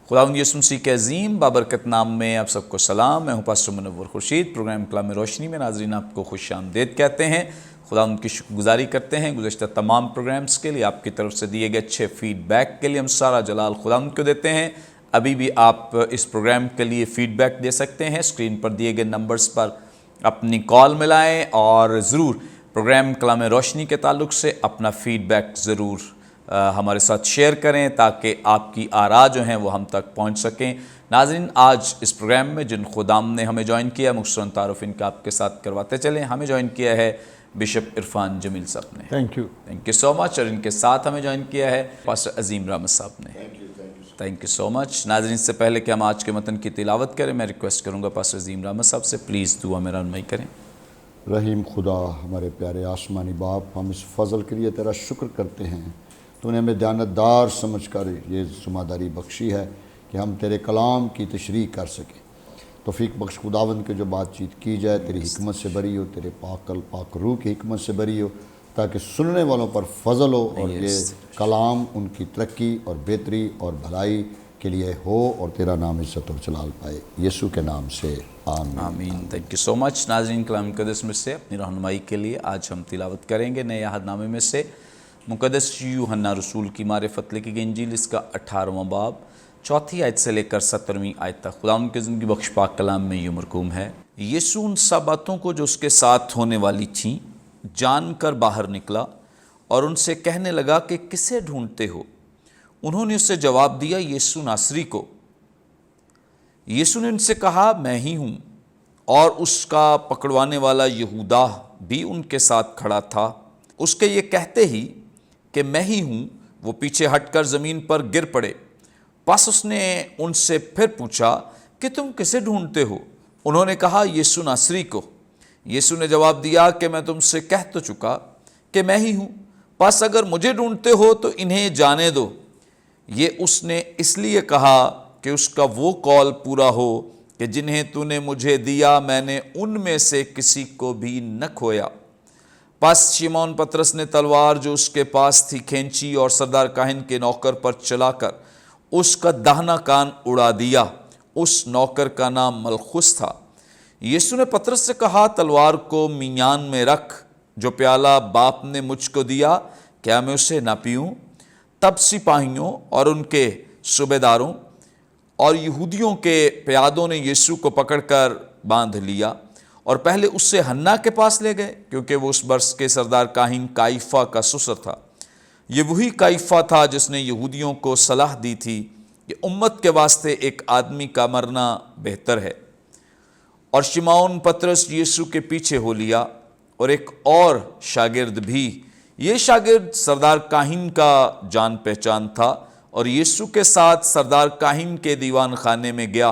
خداوند یسوع مسیح کے عظیم بابرکت نام میں آپ سب کو سلام. میں ہوں پاسٹر منور خورشید. پروگرام کلام روشنی میں ناظرین آپ کو خوش آمدید کہتے ہیں. خداوند کی شکر گزاری کرتے ہیں گزشتہ تمام پروگرامز کے لیے. آپ کی طرف سے دیے گئے اچھے فیڈ بیک کے لیے ہم سارا جلال خداوند کو دیتے ہیں. ابھی بھی آپ اس پروگرام کے لیے فیڈ بیک دے سکتے ہیں. اسکرین پر دیے گئے نمبرز پر اپنی کال ملائیں اور ضرور پروگرام کلام روشنی کے تعلق سے اپنا فیڈ بیک ضرور ہمارے ساتھ شیئر کریں تاکہ آپ کی آراء جو ہیں وہ ہم تک پہنچ سکیں. ناظرین، آج اس پروگرام میں جن خدام نے ہمیں جوائن کیا، مختصراً تعارف ان کا آپ کے ساتھ کرواتے چلیں. ہمیں جوائن کیا ہے بشپ عرفان جمیل صاحب نے. تھینک یو سو مچ. اور ان کے ساتھ ہمیں جوائن کیا ہے پاسٹر عظیم رحمت صاحب نے. تھینک یو سو مچ. ناظرین، سے پہلے کہ ہم آج کے متن کی تلاوت کریں، میں ریکویسٹ کروں گا پاسٹر عظیم رحمت صاحب سے پلیز دعا میں رہنمائی کریں. رحیم خدا، ہمارے پیارے آسمانی باپ، ہم اس فضل کے لیے تیرا شکر کرتے ہیں. تو نے ہمیں دیانتدار سمجھ کر یہ ذمہ داری بخشی ہے کہ ہم تیرے کلام کی تشریح کر سکیں. توفیق بخش خداوند کے جو بات چیت کی جائے تیری حکمت سے بری ہو، تیرے پاک روح کی حکمت سے بری ہو، تاکہ سننے والوں پر فضل ہو اور یہ کلام ان کی ترقی اور بہتری اور بھلائی کے لیے ہو اور تیرا نام عزت اور جلال پائے. یسوع کے نام سے آمین. آمین. تھینک یو سو مچ. ناظرین، کلام مقدس میں سے اپنی رہنمائی کے لیے آج ہم تلاوت کریں گے نئے عہد نامے میں سے مقدس یوحنا رسول کی معرفت لکھی گئی انجیل، اس کا 18واں باب 4 آیت سے لے کر 17 آیت تک خداوند کے زندگی بخش پاک کلام میں یوں مرقوم ہے. یسوع ان سب باتوں کو جو اس کے ساتھ ہونے والی تھیں جان کر باہر نکلا اور ان سے کہنے لگا کہ کسے ڈھونڈتے ہو؟ انہوں نے اس سے جواب دیا، یسوع ناصری کو. یسوع نے ان سے کہا، میں ہی ہوں. اور اس کا پکڑوانے والا یہودا بھی ان کے ساتھ کھڑا تھا. اس کے یہ کہتے ہی کہ میں ہی ہوں، وہ پیچھے ہٹ کر زمین پر گر پڑے. پس اس نے ان سے پھر پوچھا کہ تم کسے ڈھونڈتے ہو؟ انہوں نے کہا، یسوع ناصری کو. یسوع نے جواب دیا کہ میں تم سے کہہ تو چکا کہ میں ہی ہوں. پس اگر مجھے ڈھونڈتے ہو تو انہیں جانے دو. یہ اس نے اس لیے کہا کہ اس کا وہ قول پورا ہو کہ جنہیں تو نے مجھے دیا میں نے ان میں سے کسی کو بھی نہ کھویا. پس شمعون پطرس نے تلوار جو اس کے پاس تھی کھینچی اور سردار کاہن کے نوکر پر چلا کر اس کا داہنا کان اڑا دیا. اس نوکر کا نام ملخوس تھا. یسوع نے پطرس سے کہا، تلوار کو میان میں رکھ. جو پیالہ باپ نے مجھ کو دیا کیا میں اسے نہ پیوں؟ تب سپاہیوں اور ان کے صوبیداروں اور یہودیوں کے پیادوں نے یسوع کو پکڑ کر باندھ لیا اور پہلے اس سے حنا کے پاس لے گئے، کیونکہ وہ اس برس کے سردار کاہن کائفہ کا سسر تھا. یہ وہی کائفہ تھا جس نے یہودیوں کو صلاح دی تھی کہ امت کے واسطے ایک آدمی کا مرنا بہتر ہے. اور شمعون پطرس یسوع کے پیچھے ہو لیا اور ایک اور شاگرد بھی. یہ شاگرد سردار کاہن کا جان پہچان تھا اور یسوع کے ساتھ سردار کاہن کے دیوان خانے میں گیا.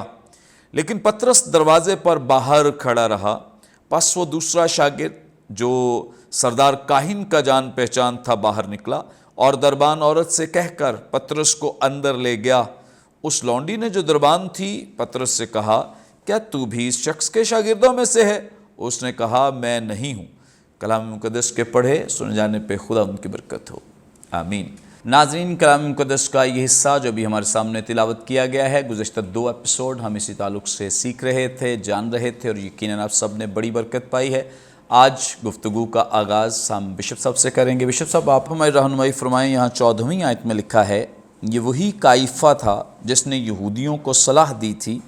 لیکن پطرس دروازے پر باہر کھڑا رہا. پس وہ دوسرا شاگرد جو سردار کاہن کا جان پہچان تھا باہر نکلا اور دربان عورت سے کہہ کر پطرس کو اندر لے گیا. اس لونڈی نے جو دربان تھی پطرس سے کہا، کیا تو بھی اس شخص کے شاگردوں میں سے ہے؟ اس نے کہا، میں نہیں ہوں. کلام مقدس کے پڑھے سن جانے پہ خدا ان کی برکت ہو. آمین. ناظرین، کلام مقدس کا یہ حصہ جو بھی ہمارے سامنے تلاوت کیا گیا ہے، گزشتہ 2 ایپیسوڈ ہم اسی تعلق سے سیکھ رہے تھے، جان رہے تھے اور یقیناً آپ سب نے بڑی برکت پائی ہے. آج گفتگو کا آغاز ہم بشپ صاحب سے کریں گے. بشپ صاحب، آپ ہماری رہنمائی فرمائیں. یہاں 14ویں آیت میں لکھا ہے، یہ وہی کائفہ تھا جس نے یہودیوں کو صلاح دی تھی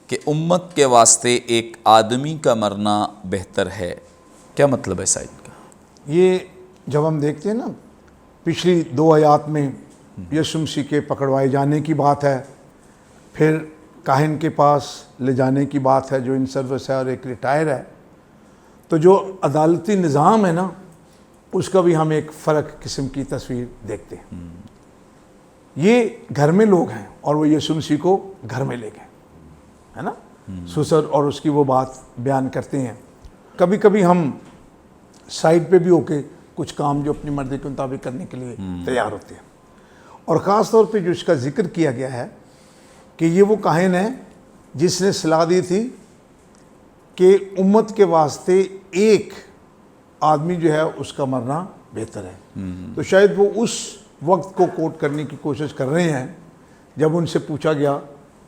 کہ امت کے واسطے ایک آدمی کا مرنا بہتر ہے. کیا مطلب ہے اس آیت کا؟ یہ جب ہم دیکھتے ہیں نا، پچھلی 2 آیات میں یسوع مسیح کے پکڑوائے جانے کی بات ہے، پھر کاہن کے پاس لے جانے کی بات ہے جو ان سروس ہے اور ایک ریٹائر ہے. تو جو عدالتی نظام ہے نا، اس کا بھی ہم ایک فرق قسم کی تصویر دیکھتے ہیں. یہ گھر میں لوگ ہیں اور وہ یسوع مسیح کو گھر میں لے گئے، ہے نا. سسر اور اس کی وہ بات بیان کرتے ہیں. کبھی کبھی ہم سائڈ پہ بھی ہو کے کچھ کام جو اپنی مرضی کے مطابق کرنے کے لیے تیار ہوتے ہیں. اور خاص طور پہ جو اس کا ذکر کیا گیا ہے کہ یہ وہ کاہن ہے جس نے صلاح دی تھی کہ امت کے واسطے ایک آدمی جو ہے اس کا مرنا بہتر ہے. تو شاید وہ اس وقت کو کوٹ کرنے کی کوشش کر رہے ہیں جب ان سے پوچھا گیا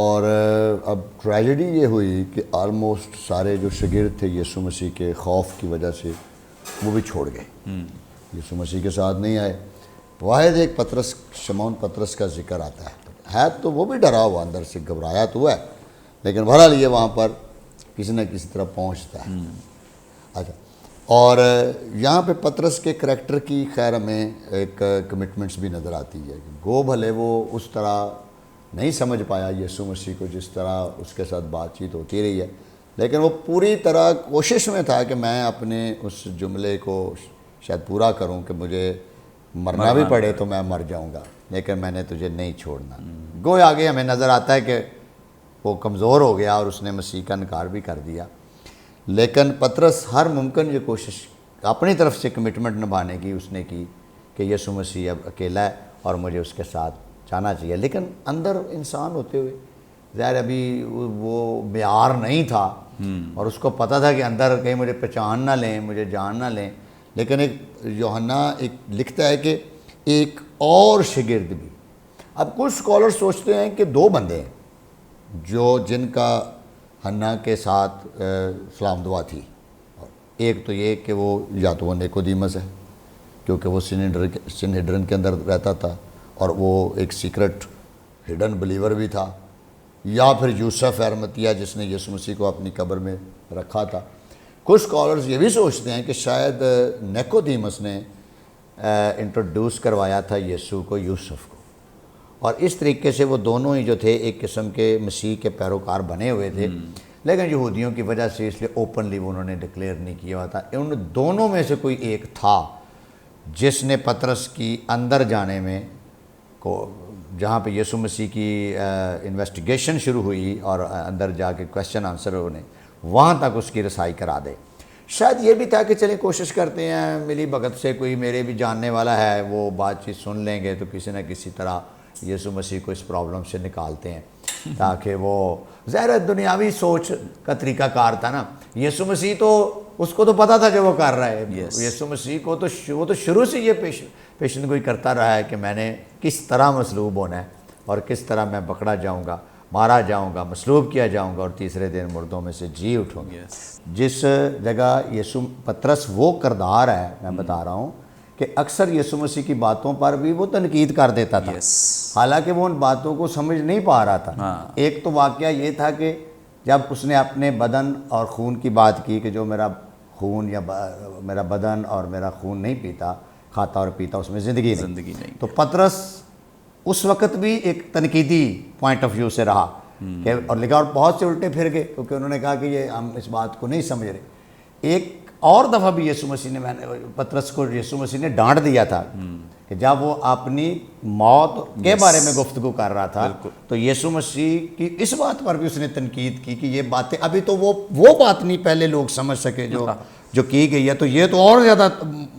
اور اب ٹریجڈی یہ ہوئی کہ آلموسٹ سارے جو شاگرد تھے یسوع مسیح کے خوف کی وجہ سے وہ بھی چھوڑ گئے، یسوع مسیح کے ساتھ نہیں آئے۔ واحد ایک پطرس، شمعون پطرس کا ذکر آتا ہے تو وہ بھی ڈرا ہوا، اندر سے گھبرایا تو ہوا ہے، لیکن بہرحال یہ وہاں پر کسی نہ کسی طرح پہنچتا ہے۔ اچھا، اور یہاں پہ پطرس کے کریکٹر کی خیر ہمیں ایک کمٹمنٹس بھی نظر آتی ہے، گو بھلے وہ اس طرح نہیں سمجھ پایا یسوع مسیح کو جس طرح اس کے ساتھ بات چیت ہوتی رہی ہے، لیکن وہ پوری طرح کوشش میں تھا کہ میں اپنے اس جملے کو شاید پورا کروں کہ مجھے مرنا بھی پڑے تو میں مر جاؤں گا، لیکن میں نے تجھے نہیں چھوڑنا۔ گویا آگے ہمیں نظر آتا ہے کہ وہ کمزور ہو گیا اور اس نے مسیح کا انکار بھی کر دیا، لیکن پطرس ہر ممکن یہ کوشش اپنی طرف سے کمٹمنٹ نبھانے کی اس نے کی کہ یسوع مسیح اب اکیلا ہے اور مجھے اس کے ساتھ جانا چاہیے، لیکن اندر انسان ہوتے ہوئے ظاہر ابھی وہ معیار نہیں تھا اور اس کو پتہ تھا کہ اندر کہیں مجھے پہچان نہ لیں، مجھے جان نہ لیں، لیکن ایک یوحنا ایک لکھتا ہے کہ ایک اور شاگرد بھی۔ اب کچھ اسکالر سوچتے ہیں کہ دو بندے ہیں جن کا حنا کے ساتھ سلام دعا تھی، ایک تو یہ کہ وہ یا تو وہ نیکودیمس ہے کیونکہ وہ سنہیڈرن کے اندر رہتا تھا اور وہ ایک سیکرٹ ہڈن بلیور بھی تھا، یا پھر یوسف ارمتیہ جس نے یسوع مسیح کو اپنی قبر میں رکھا تھا۔ کچھ اسکالرز یہ بھی سوچتے ہیں کہ شاید نیکودیمس نے انٹروڈیوس کروایا تھا یسوع کو یوسف کو، اور اس طریقے سے وہ دونوں ہی جو تھے ایک قسم کے مسیح کے پیروکار بنے ہوئے تھے، لیکن یہودیوں کی وجہ سے اس لیے اوپنلی وہ انہوں نے ڈکلیئر نہیں کیا ہوا تھا۔ ان دونوں میں سے کوئی ایک تھا جس نے پطرس کی اندر جانے میں جہاں پہ یسوع مسیح کی انویسٹیگیشن شروع ہوئی اور اندر جا کے کویسچن آنسر ہونے، وہاں تک اس کی رسائی کرا دے۔ شاید یہ بھی تھا کہ چلیں کوشش کرتے ہیں ملی بھگت سے کوئی میرے بھی جاننے والا ہے وہ بات چیت سن لیں گے تو کسی نہ کسی طرح یسوع مسیح کو اس پرابلم سے نکالتے ہیں، تاکہ وہ ظاہر دنیاوی سوچ کا طریقہ کار تھا نا۔ یسوع مسیح تو اس کو تو پتہ تھا جو وہ کر رہا ہے، یسوع مسیح کو تو وہ تو شروع سے یہ پیشن گوئی کرتا رہا ہے کہ میں نے کس طرح مصلوب ہونا ہے اور کس طرح میں پکڑا جاؤں گا، مارا جاؤں گا، مصلوب کیا جاؤں گا اور تیسرے دن مردوں میں سے جی اٹھوں گا۔ جس جگہ یسوع پطرس وہ کردار ہے، میں بتا رہا ہوں کہ اکثر یسوع مسیح کی باتوں پر بھی وہ تنقید کر دیتا تھا، حالانکہ وہ ان باتوں کو سمجھ نہیں پا رہا تھا۔ ایک تو واقعہ یہ تھا کہ جب اس نے اپنے بدن اور خون کی بات کی کہ جو میرا خون یا میرا بدن اور میرا خون نہیں پیتا، کھاتا اور پیتا، اس میں زندگی نہیں، تو پطرس اس وقت بھی ایک تنقیدی پوائنٹ آف ویو سے رہا کہ اور لکھا، اور بہت سے الٹے پھر گئے کیونکہ انہوں نے کہا کہ یہ ہم اس بات کو نہیں سمجھ رہے۔ ایک اور دفعہ بھی یسوع مسیح نے پطرس کو یسوع مسیح نے ڈانٹ دیا تھا کہ جب وہ اپنی موت کے بارے میں گفتگو کر رہا تھا تو یسوع مسیح کی اس بات پر بھی اس نے تنقید کی کہ یہ باتیں ابھی تو وہ بات نہیں پہلے لوگ سمجھ سکے جو کی گئی ہے، تو یہ تو اور زیادہ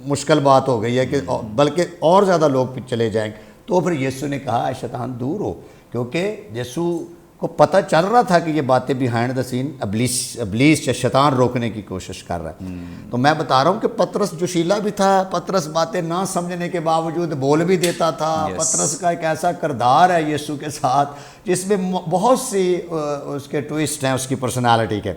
مشکل بات ہو گئی ہے کہ بلکہ اور زیادہ لوگ چلے جائیں گے۔ تو پھر یسوع نے کہا اے شیطان دور ہو، کیونکہ یسوع کو پتہ چل رہا تھا کہ یہ باتیں بیہائنڈ دا سین ابلیس یا شیطان روکنے کی کوشش کر رہا ہے۔ تو میں بتا رہا ہوں کہ پطرس جوشیلا بھی تھا، پطرس باتیں نہ سمجھنے کے باوجود بول بھی دیتا تھا۔ پطرس کا ایک ایسا کردار ہے یسوع کے ساتھ جس میں بہت سی اس کے ٹوئسٹ ہیں اس کی پرسنالٹی کے،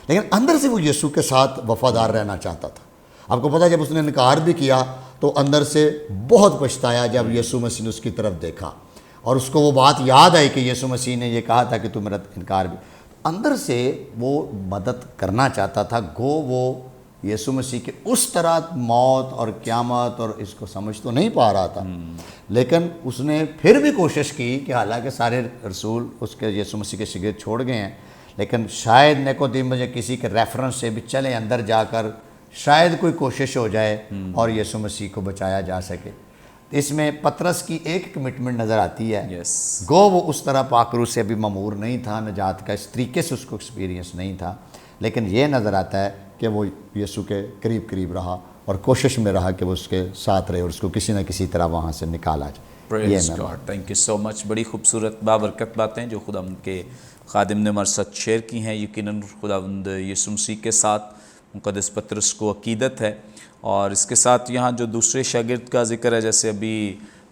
لیکن اندر سے وہ یسوع کے ساتھ وفادار رہنا چاہتا تھا۔ آپ کو پتہ ہے جب اس نے انکار بھی کیا تو اندر سے بہت پچھتایا جب یسوع مسیح نے اس کی طرف دیکھا اور اس کو وہ بات یاد آئی کہ یسوع مسیح نے یہ کہا تھا کہ تو میرا انکار بھی، اندر سے وہ مدد کرنا چاہتا تھا۔ گو وہ یسوع مسیح کے اس طرح موت اور قیامت اور اس کو سمجھ تو نہیں پا رہا تھا، لیکن اس نے پھر بھی کوشش کی کہ حالانکہ سارے رسول اس کے یسوع مسیح کے شاگرد چھوڑ گئے ہیں، لیکن شاید نیکودیمس یا کسی کے ریفرنس سے بھی چلیں اندر جا کر شاید کوئی کوشش ہو جائے اور یسوع مسیح کو بچایا جا سکے۔ اس میں پطرس کی ایک کمٹمنٹ نظر آتی ہے، گو وہ اس طرح پاک روح سے بھی مامور نہیں تھا، نجات کا اس طریقے سے اس کو ایکسپیرینس نہیں تھا، لیکن یہ نظر آتا ہے کہ وہ یسوع کے قریب رہا اور کوشش میں رہا کہ وہ اس کے ساتھ رہے اور اس کو کسی نہ کسی طرح وہاں سے نکالا جائے۔ پریز گاڈ، تھینک یو سو مچ۔ بڑی خوبصورت بابرکت باتیں جو خداوند کے خادم نے ہمارے ساتھ شیئر کی ہیں۔ یقیناً خداوند یسوع مسیح کے ساتھ مقدس پطرس کو عقیدت ہے، اور اس کے ساتھ یہاں جو دوسرے شاگرد کا ذکر ہے، جیسے ابھی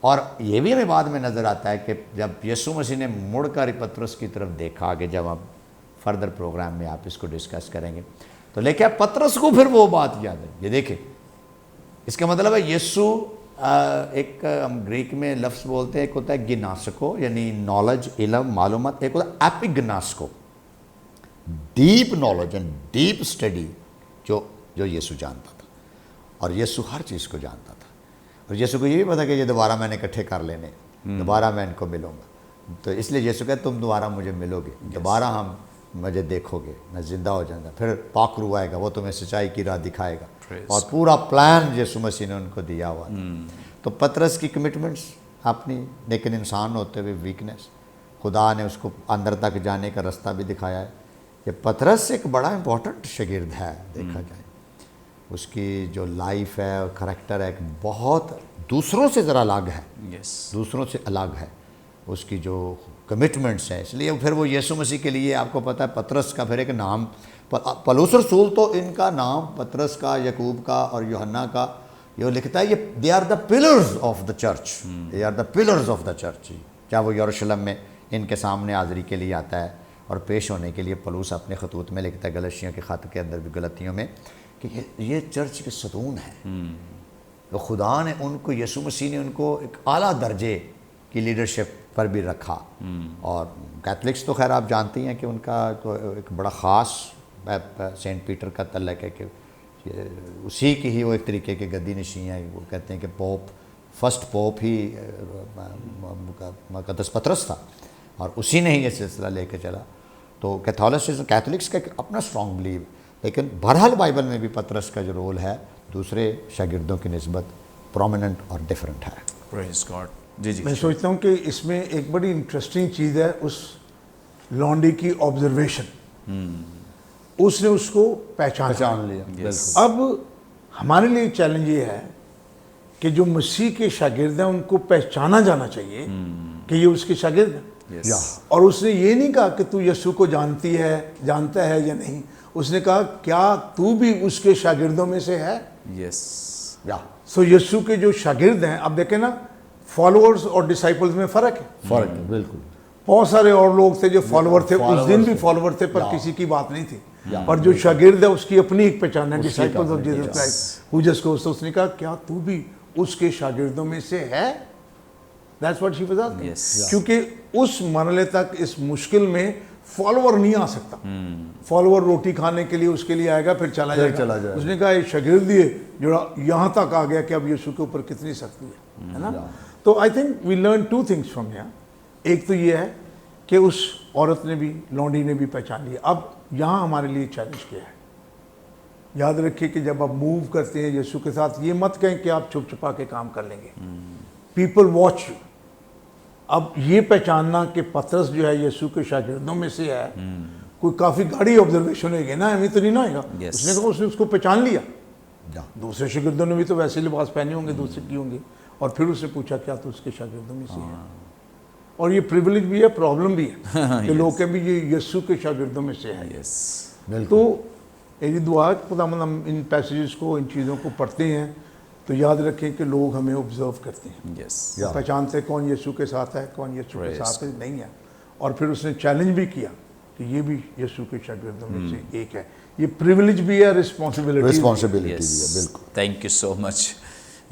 اور یہ بھی ہمیں بعد میں نظر آتا ہے کہ جب یسوع مسیح نے مڑ کر پطرس کی طرف دیکھا، کہ جب ہم فردر پروگرام میں آپ اس کو ڈسکس کریں گے تو لے کے پطرس کو پھر وہ بات یاد ہے. یہ دیکھیں، اس کا مطلب ہے یسوع ایک ہم گریک میں لفظ بولتے ہیں، ایک ہوتا ہے گناسکو یعنی نالج، علم، معلومات، ایک ہوتا ہے ایپیگناسکو، deep knowledge and deep study جو یسوع جانتا تھا. اور یسوع ہر چیز کو جانتا تھا، اور یسوع کو یہ بھی پتا کہ یہ دوبارہ میں نے اکٹھے کر لینے، دوبارہ میں ان کو ملوں گا. تو اس لیے یسوع کہتا تم دوبارہ مجھے ملو گے، دوبارہ ہم مجھے دیکھو گے، میں زندہ ہو جاؤں گا، پھر پاک روح آئے گا، وہ تمہیں سچائی کی راہ دکھائے گا. اور پورا پلان یسوع مسیح نے ان کو دیا ہوا تھا. تو پطرس کی کمٹمنٹس اپنی، لیکن انسان ہوتے ہوئے ویکنیس، خدا نے اس کو اندر تک جانے کا رستہ بھی دکھایا ہے. کہ پطرس ایک بڑا امپورٹنٹ شاگرد ہے دیکھا جائے. اس کی جو لائف ہے اور کریکٹر ہے ایک بہت دوسروں سے ذرا الگ ہے، دوسروں سے الگ ہے اس کی جو کمٹمنٹس ہیں. اس لیے پھر وہ یسوع مسیح کے لیے آپ کو پتہ ہے پطرس کا پھر ایک نام، پولس رسول تو ان کا نام پطرس کا، یعقوب کا اور یوحنا کا یہ لکھتا ہے، یہ they are the pillars of the church, they are the pillars of the church. جب وہ یروشلم میں ان کے سامنے حاضری کے لیے آتا ہے اور پیش ہونے کے لیے، پولس اپنے خطوط میں لکھتا ہے، گلشیوں کے خط کے اندر بھی، غلطیوں میں، کہ یہ چرچ کے ستون ہیں. تو خدا نے ان کو، یسوع مسیح نے ان کو ایک اعلیٰ درجے کی لیڈرشپ پر بھی رکھا. اور کیتھلکس تو خیر آپ جانتی ہیں کہ ان کا تو ایک بڑا خاص سینٹ پیٹر کا تعلق ہے، کہ اسی کی ہی وہ ایک طریقے کے گدی نشین ہیں. وہ کہتے ہیں کہ پوپ، فرسٹ پوپ ہی مقدس پطرس تھا، اور اسی نے ہی یہ سلسلہ لے کے چلا. تو کیتھولکس کا ایک اپنا اسٹرانگ بلیو، لیکن بہرحال بائبل میں بھی پطرس کا جو رول ہے دوسرے شاگردوں کی نسبت پرومیننٹ اور ڈیفرنٹ ہے. پریز گاڈ. جی میں سوچتا ہوں کہ اس میں ایک بڑی انٹرسٹنگ چیز ہے اس لانڈی کی آبزرویشن. اس نے اس کو پہچان لیا. اب ہمارے لیے چیلنج یہ ہے کہ جو مسیح کے شاگرد ہیں ان کو پہچانا جانا چاہیے کہ یہ اس کے شاگرد ہیں. اور اس نے یہ نہیں کہا کہ تو یسوع کو جانتا ہے یا نہیں. اس نے کہا کیا تو بھی اس کے شاگردوں میں سے ہے. سو یسوع کے جو شاگرد ہیں، اب دیکھیں نا، فالوورز اور ڈسائپلز میں فرق ہے. بالکل. بہت سارے اور لوگ تھے جو فالوور تھے، اس دن بھی فالوور تھے، پر کسی کی بات نہیں تھی. اور جو شاگرد ہے اس کی اپنی ایک پہچان ہے، disciples of Jesus Christ who just goes. تو اس نے کہا کیا تو بھی اس کے شاگردوں میں سے ہے. That's what she was asking. کیونکہ اس مرحلے تک اس مشکل میں فالوور نہیں آ سکتا. فالوور روٹی کھانے کے لیے اس کے لیے آئے گا، پھر چلا جائے گا. اس نے کہا یہ شاگرد ہی ہے جو یہاں تک آ گیا کہ اب یسوع کے اوپر کتنی سختی ہے نا. تو I think we learn two things from here. ایک تو یہ ہے کہ اس عورت نے بھی، لونڈی نے بھی پہچان لیا. اب یہاں ہمارے لیے چیلنج کیا ہے. یاد رکھیے کہ جب آپ موو کرتے ہیں یسوع کے ساتھ، یہ مت کہیں کہ آپ چھپ چھپا کے کام کر لیں گے. People watch you. اب یہ پہچاننا کہ پطرس جو ہے یسوع کے شاگردوں میں سے ہے، کوئی کافی گاڑی آبزرویشن ہوئے گی نا، ایمی تو نہیں نہ ہوئے گا. اس نے کہا اس نے اس کو پہچان لیا. دوسرے شاگردوں نے بھی تو ویسے لباس پہنے ہوں گے، دوسرے کی ہوں گے. اور پھر اس نے پوچھا کیا تو اس کے شاگردوں میں سے ہے. اور یہ پریویلیج بھی ہے، پرابلم بھی ہے کہ لوگ کہیں بھی یہ یسوع کے شاگردوں میں سے ہے. تو میری دعا خداوند ہم ان پیسیجز کو، ان چیزوں کو پڑھتے ہیں تو یاد رکھیں کہ لوگ ہمیں آبزرو کرتے ہیں، پہچانتے کون یسوع کے ساتھ ہے، کون یسوع کے ساتھ نہیں ہے. اور پھر اس نے چیلنج بھی کیا کہ یہ بھی یسوع کے شاگردوں میں سے ایک ہے. یہ پریویلیج بھی ہے، رسپانسبلٹی بھی ہے. بالکل. Thank you so much.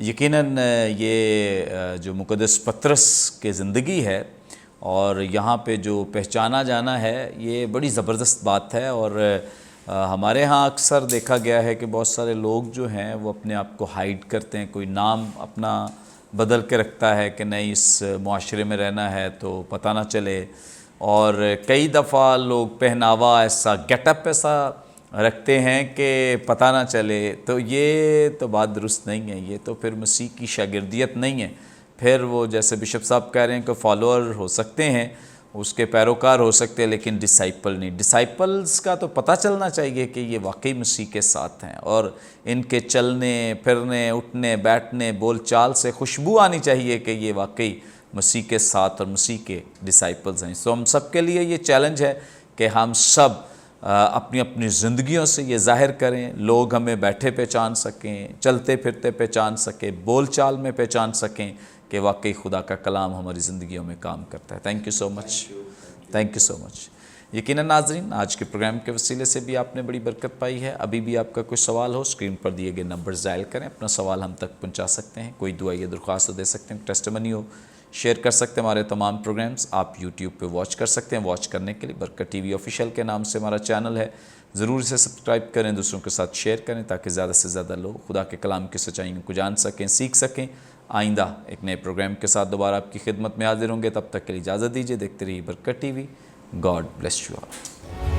یقیناً یہ جو مقدس پطرس کے زندگی ہے اور یہاں پہ جو پہچانا جانا ہے، یہ بڑی زبردست بات ہے. اور ہمارے ہاں اکثر دیکھا گیا ہے کہ بہت سارے لوگ جو ہیں وہ اپنے آپ کو ہائیڈ کرتے ہیں. کوئی نام اپنا بدل کے رکھتا ہے کہ نہیں اس معاشرے میں رہنا ہے تو پتہ نہ چلے. اور کئی دفعہ لوگ پہناوا ایسا، گیٹ اپ ایسا رکھتے ہیں کہ پتہ نہ چلے. تو یہ تو بات درست نہیں ہے. یہ تو پھر مسیح کی شاگردیت نہیں ہے. پھر وہ جیسے بشپ صاحب کہہ رہے ہیں کہ فالوور ہو سکتے ہیں، اس کے پیروکار ہو سکتے ہیں، لیکن ڈسائپل نہیں. ڈسائپلز کا تو پتہ چلنا چاہیے کہ یہ واقعی مسیح کے ساتھ ہیں، اور ان کے چلنے پھرنے، اٹھنے بیٹھنے، بول چال سے خوشبو آنی چاہیے کہ یہ واقعی مسیح کے ساتھ اور مسیح کے ڈسائپلز ہیں. تو ہم سب کے لیے یہ چیلنج ہے کہ ہم سب اپنی اپنی زندگیوں سے یہ ظاہر کریں، لوگ ہمیں بیٹھے پہچان سکیں، چلتے پھرتے پہچان سکیں، بول چال میں پہچان سکیں کہ واقعی خدا کا کلام ہماری زندگیوں میں کام کرتا ہے. Thank you so much, thank you so much. یقیناً ناظرین آج کے پروگرام کے وسیلے سے بھی آپ نے بڑی برکت پائی ہے. ابھی بھی آپ کا کوئی سوال ہو اسکرین پر دیے گئے نمبر ڈائل کریں، اپنا سوال ہم تک پہنچا سکتے ہیں. کوئی دعا یا درخواست دے سکتے ہیں، ٹیسٹیمنی ہو شیئر کر سکتے ہیں. ہمارے تمام پروگرامز آپ یوٹیوب پہ واچ کر سکتے ہیں. واچ کرنے کے لیے برکت ٹی وی آفیشیل کے نام سے ہمارا چینل ہے، ضرور اسے سبسکرائب کریں، دوسروں کے ساتھ شیئر کریں تاکہ زیادہ سے زیادہ لوگ خدا کے کلام کی سچائیوں کو جان سکیں، سیکھ سکیں. آئندہ ایک نئے پروگرام کے ساتھ دوبارہ آپ کی خدمت میں حاضر ہوں گے. تب تک کے لیے اجازت دیجیے. دیکھتے رہیے برکت T V. God bless you all.